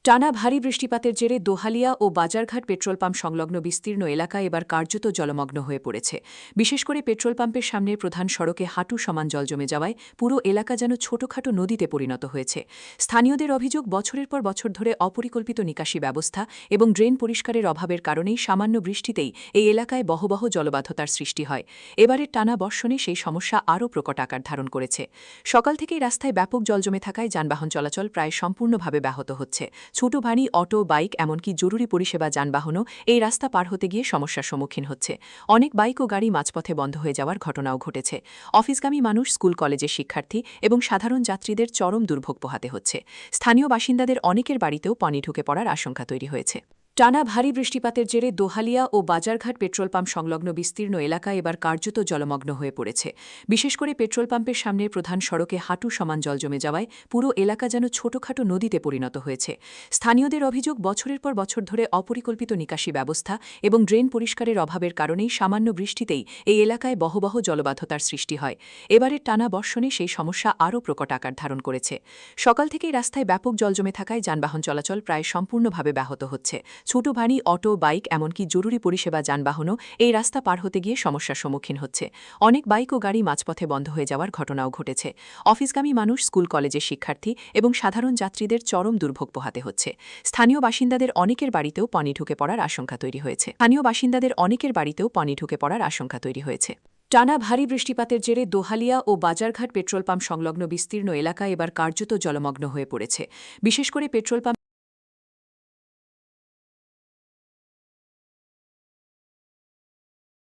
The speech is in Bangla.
টানা ভারী বৃষ্টিপাতের জেরে দোহালিয়া ও বাজারঘাট পেট্রোল পাম্প সংলগ্ন বিস্তীর্ণ এলাকা এবার কার্যত জলমগ্ন হয়ে পড়েছে। বিশেষ করে পেট্রোল পাম্পের সামনের প্রধান সড়কে হাঁটু সমান জল জমে যাওয়ায় পুরো এলাকা যেন ছোটখাটো নদীতে পরিণত হয়েছে। স্থানীয়দের অভিযোগ, বছরের পর বছর ধরে অপরিকল্পিত নিকাশি ব্যবস্থা এবং ড্রেন পরিষ্কারের অভাবের কারণেই সামান্য বৃষ্টিতেই এই এলাকায় বহবহ জলবাধ্যতার সৃষ্টি হয়। এবারের টানা বর্ষণে সেই সমস্যা আরও প্রকট আকার ধারণ করেছে। সকাল থেকেই রাস্তায় ব্যাপক জল জমে থাকায় যানবাহন চলাচল প্রায় সম্পূর্ণভাবে ব্যাহত হচ্ছে। ছোট ভারী অটো, বাইক, এমনকি জরুরি পরিষেবা যানবাহনও এই রাস্তা পার হতে গিয়ে সমস্যার সম্মুখীন হচ্ছে। অনেক বাইক ও গাড়ি মাঝপথে বন্ধ হয়ে যাওয়ার ঘটনাও ঘটেছে। অফিসগামী মানুষ, স্কুল কলেজের শিক্ষার্থী এবং সাধারণ যাত্রীদের চরম দুর্ভোগ পোহাতে হচ্ছে। স্থানীয় বাসিন্দাদের অনেকের বাড়িতেও পানি ঢুকে পড়ার আশঙ্কা তৈরি হয়েছে। টানা ভারী বৃষ্টিপাতের জেরে দোহালিয়া ও বাজারঘাট পেট্রোল পাম্প সংলগ্ন বিস্তীর্ণ এলাকা এবার কার্যত জলমগ্ন হয়ে পড়েছে। বিশেষ করে পেট্রোল পাম্পের সামনের প্রধান সড়কে হাঁটু সমান জল জমে যাওয়ায় পুরো এলাকা যেন ছোটখাটো নদীতে পরিণত হয়েছে। স্থানীয়দের অভিযোগ, বছরের পর বছর ধরে অপরিকল্পিত নিকাশি ব্যবস্থা এবং ড্রেন পরিষ্কারের অভাবের কারণেই সামান্য বৃষ্টিতেই এই এলাকায় বহবহ জলবাধ্যতার সৃষ্টি হয়। এবারের টানা বর্ষণে সেই সমস্যা আরও প্রকট আকার ধারণ করেছে। সকাল থেকেই রাস্তায় ব্যাপক জল জমে থাকায় যানবাহন চলাচল প্রায় সম্পূর্ণভাবে ব্যাহত হচ্ছে। ছোট ভারী অটো, বাইক, এমনকি জরুরি পরিষেবা যানবাহনও এই রাস্তা পার হতে গিয়ে সমস্যার সম্মুখীন হচ্ছে। অনেক বাইক ও গাড়ি মাঝপথে বন্ধ হয়ে যাওয়ার ঘটনাও ঘটেছে। অফিসগামী মানুষ, স্কুল কলেজের শিক্ষার্থী এবং সাধারণ যাত্রীদের চরম দুর্ভোগ পোহাতে হচ্ছে। স্থানীয় বাসিন্দাদের অনেকের বাড়িতেও পানি ঢুকে পড়ার আশঙ্কা তৈরি হয়েছে। টানা ভারী বৃষ্টিপাতের জেরে দোহালিয়া ও বাজারঘাট পেট্রোল পাম্প সংলগ্ন বিস্তীর্ণ এলাকা এবার কার্যত জলমগ্ন হয়ে পড়েছে। বিশেষ করে পেট্রোল পাম্প